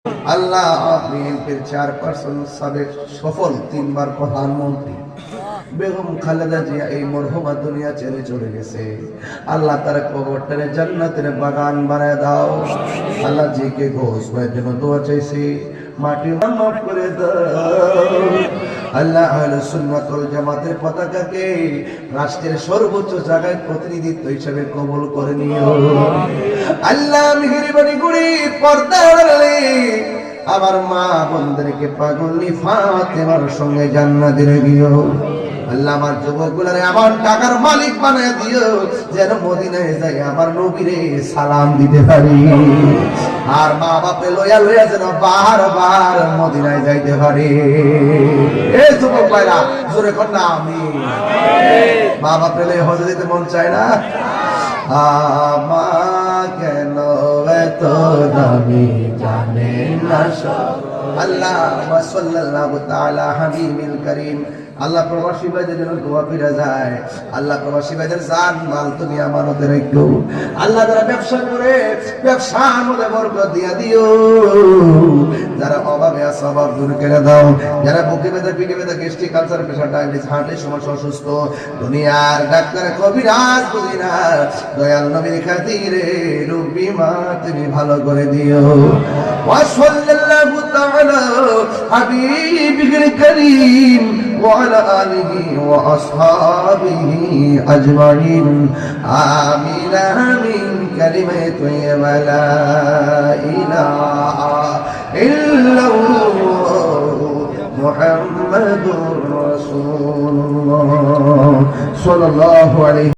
আল্লাহ বিএনপির চেয়ারপারসন সাবেক সফল 3 বার প্রধানমন্ত্রী বেগম খালেদা জিয়া এই মরহুমা দুনিয়া ছেড়ে চলে গেছে। আল্লাহ তার কবরটারে জান্নাতের বাগান বানায় দাও। আল্লাহ জিকে ঘোষ ভাইয়ের জন্য দোয়া চাইছি, মাটি মাফ করে দাও। আল্লাহ আহলে সুন্নাত ওয়াল জামাতের পতাকাকে রাষ্ট্রের সর্বোচ্চ জায়গায় প্রতিনিধিত্ব হিসেবে কবুল করে নিও। আল্লাহ মেহেরবানি করে পর্দা আড়ালে আমার মা বোনদেরকে পাগল ফাতেমার সঙ্গে জান্নাতে দিও। আল্লাহ আমার যুবকগুলারে আমার টাকার মালিক বানায় দিও, যেন মদিনায় যাই আমার নবীরে সালাম দিতে পারি, আর মা বাপে লইয়া লইয়া যেন বারবার মদিনায় যাইতে পারি। এই যুবক ভাইরা জোরে কর না আমি। মা বাপে লইয়া হজে যেতে মন চায় না? আমার কেন এত দামি জানে না সব। আল্লাহ সাল্লাল্লাহু তাআলা হাবিবিল করিম। আল্লাহ প্রবাসী ভাইদের জন্য দোয়া ফিরে যায়। আল্লাহ প্রবাসী ভাইদের জান মাল তুমি আমানতে রেখো। আল্লাহ যারা ব্যবসা করে ব্যবসার মধ্যে বরকত দিয়া দিও, যারা অভাবে আছে অভাব দূর করে দাও, যারা বুকে ব্যথা পিঠে ব্যথা গ্যাস্ট্রিক ক্যান্সার প্রেসার ডায়াবেটিস হার্টের সমস্যা অসুস্থ দুনিয়ার ডাক্তার কবিরাজ বুঝি না, দয়াল নবীর খাতিরে রোগ বিমার তুমি ভালো করে দিও। ওয়া সাল্লাল্লাহু তাআলা হাবিবিল করিম وعلى آله وأصحابه أجمعين آمين آمين كلمة طيبة لا إله إلا الله محمد رسول الله صلى الله عليه